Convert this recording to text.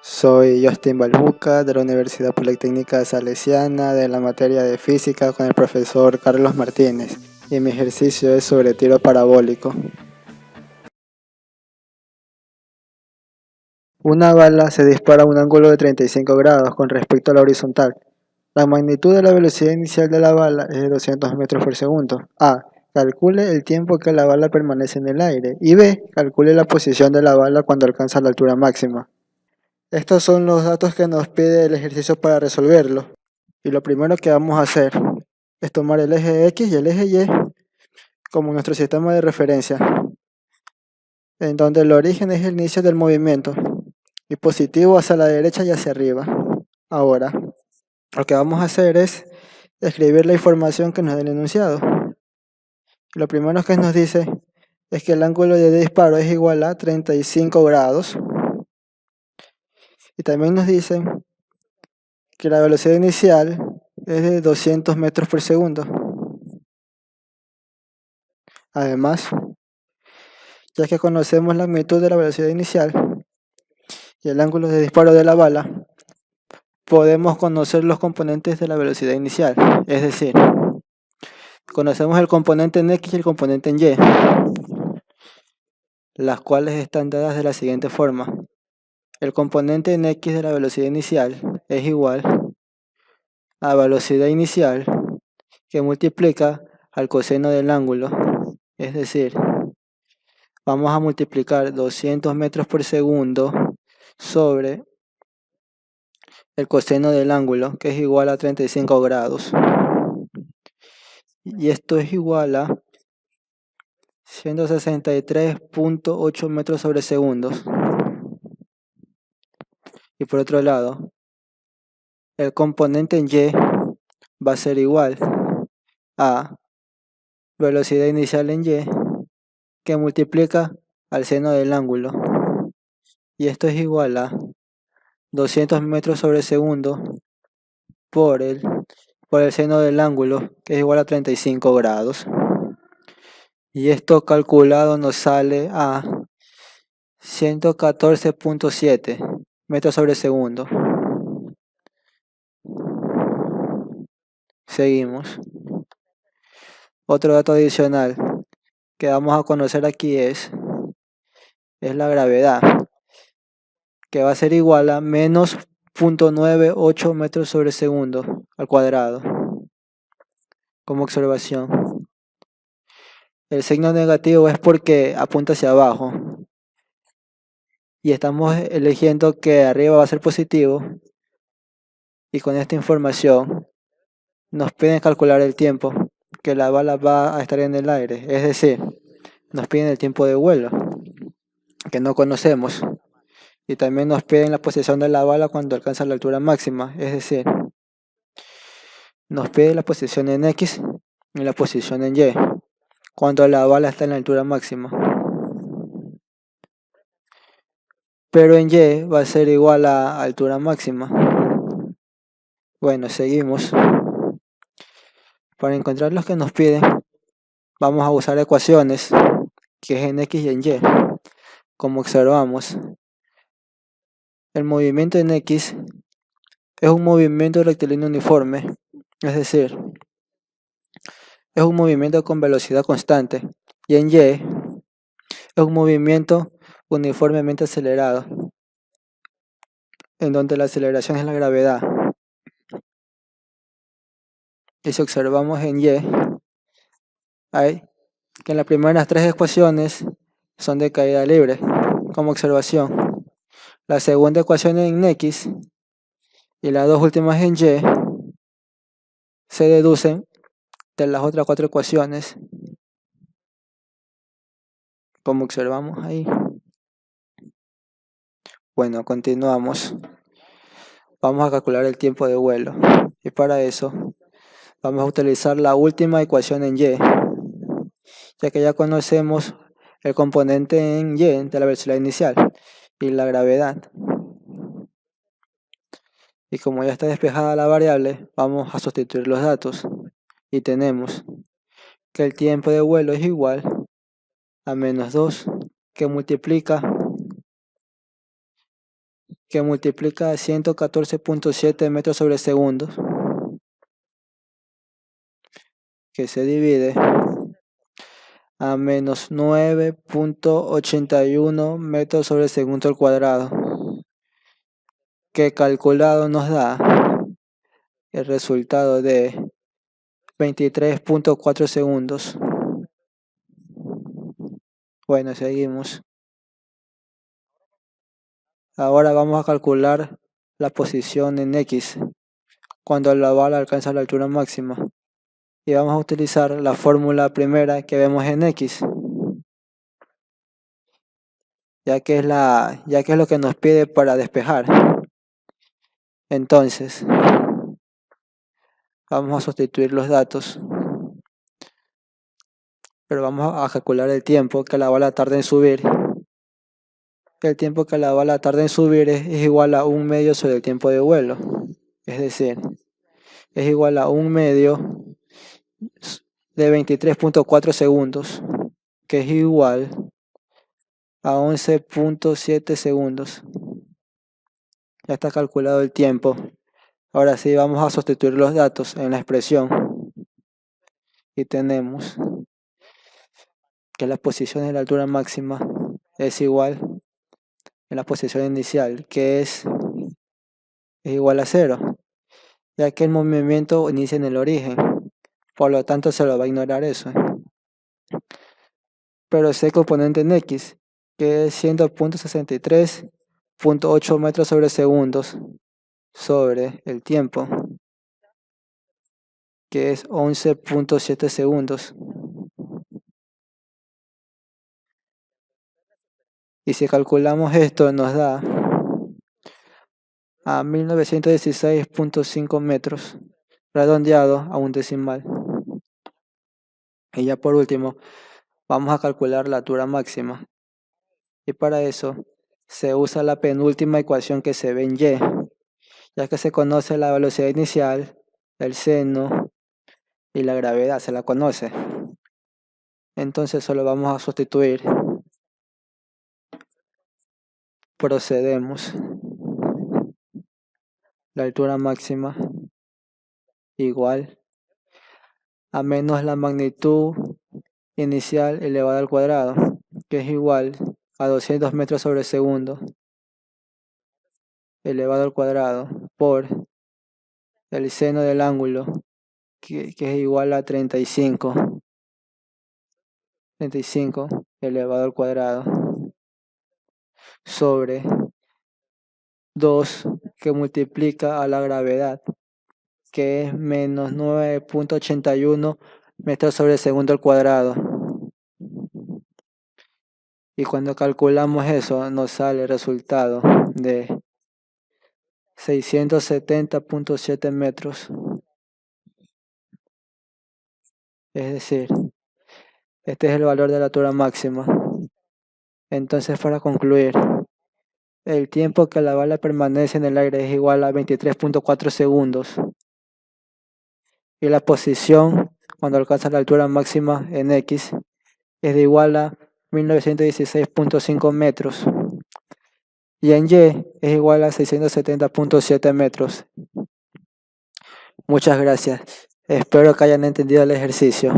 Soy Justin Balbuca de la Universidad Politécnica Salesiana de la materia de física con el profesor Carlos Martínez y mi ejercicio es sobre tiro parabólico. Una bala se dispara a un ángulo de 35 grados con respecto a la horizontal. La magnitud de la velocidad inicial de la bala es de 200 metros por segundo. A. Calcule el tiempo que la bala permanece en el aire. Y B. Calcule la posición de la bala cuando alcanza la altura máxima. Estos son los datos que nos pide el ejercicio para resolverlo. Y lo primero que vamos a hacer es tomar el eje X y el eje Y como nuestro sistema de referencia, en donde el origen es el inicio del movimiento y positivo hacia la derecha y hacia arriba. Ahora, lo que vamos a hacer es escribir la información que nos da el enunciado. Lo primero que nos dice es que el ángulo de disparo es igual a 35 grados. Y también nos dicen que la velocidad inicial es de 200 metros por segundo. Además, ya que conocemos la magnitud de la velocidad inicial y el ángulo de disparo de la bala, podemos conocer los componentes de la velocidad inicial. Es decir, conocemos el componente en X y el componente en Y, las cuales están dadas de la siguiente forma. El componente en X de la velocidad inicial es igual a velocidad inicial que multiplica al coseno del ángulo. Es decir, vamos a multiplicar 200 metros por segundo sobre el coseno del ángulo, que es igual a 35 grados. Y esto es igual a 163.8 metros sobre segundos. Y por otro lado, el componente en Y va a ser igual a velocidad inicial en Y que multiplica al seno del ángulo. Y esto es igual a 200 metros sobre segundo por el seno del ángulo, que es igual a 35 grados. Y esto calculado nos sale a 114.7 metros sobre segundo. Seguimos. Otro dato adicional que vamos a conocer aquí es la gravedad, que va a ser igual a menos 0.98 metros sobre segundo al cuadrado. Como observación, el signo negativo es porque apunta hacia abajo y estamos eligiendo que arriba va a ser positivo, y con esta información nos piden calcular el tiempo que la bala va a estar en el aire, es decir, nos piden el tiempo de vuelo que no conocemos, y también nos piden la posición de la bala cuando alcanza la altura máxima, es decir, nos pide la posición en X y la posición en Y cuando la bala está en la altura máxima, pero en Y va a ser igual a altura máxima. Bueno, seguimos. Para encontrar los que nos piden, vamos a usar ecuaciones que es en X y en Y. Como observamos, el movimiento en X es un movimiento rectilíneo uniforme, es decir, es un movimiento con velocidad constante, y en Y es un movimiento uniformemente acelerado, en donde la aceleración es la gravedad. Y si observamos en Y, hay que en las primeras tres ecuaciones son de caída libre, como observación. La segunda ecuación en X y las dos últimas en Y se deducen de las otras cuatro ecuaciones, como observamos ahí. Bueno, continuamos. Vamos a calcular el tiempo de vuelo, y para eso vamos a utilizar la última ecuación en Y, ya que ya conocemos el componente en Y de la velocidad inicial y la gravedad. Y como ya está despejada la variable, vamos a sustituir los datos y tenemos que el tiempo de vuelo es igual a menos 2 que multiplica que multiplica a 114.7 metros sobre segundo, que se divide a menos 9.81 metros sobre segundo al cuadrado, que calculado nos da el resultado de 23.4 segundos. Bueno, seguimos. Ahora vamos a calcular la posición en X cuando la bala alcanza la altura máxima. Y vamos a utilizar la fórmula primera que vemos en X, ya que es lo que nos pide para despejar. Entonces, vamos a sustituir los datos, pero vamos a calcular el tiempo que la bala tarda en subir. El tiempo que la bala tarda en subir es igual a 1/2 sobre el tiempo de vuelo, es decir, es igual a 1/2 de 23.4 segundos, que es igual a 11.7 segundos. Ya está calculado el tiempo. Ahora sí, vamos a sustituir los datos en la expresión y tenemos que la posición de la altura máxima es igual a la posición inicial, que es igual a 0, ya que el movimiento inicia en el origen, por lo tanto se lo va a ignorar eso. Pero es el componente en X, que es 100.63.8 metros sobre segundos sobre el tiempo, que es 11.7 segundos. Y si calculamos esto nos da a 1916.5 metros, redondeado a un decimal. Y ya por último, vamos a calcular la altura máxima. Y para eso se usa la penúltima ecuación que se ve en Y, ya que se conoce la velocidad inicial, el seno y la gravedad, se la conoce. Entonces solo vamos a sustituir. Procedemos. La altura máxima igual a menos la magnitud inicial elevada al cuadrado, que es igual a 200 metros sobre segundo elevado al cuadrado por el seno del ángulo, que es igual a 35 elevado al cuadrado sobre 2 que multiplica a la gravedad, que es menos 9.81 metros sobre segundo al cuadrado. Y cuando calculamos eso nos sale el resultado de 670.7 metros. Es decir, este es el valor de la altura máxima. Entonces, para concluir, el tiempo que la bala permanece en el aire es igual a 23.4 segundos. Y la posición cuando alcanza la altura máxima en X es de igual a 1916.5 metros. Y en Y es igual a 670.7 metros. Muchas gracias. Espero que hayan entendido el ejercicio.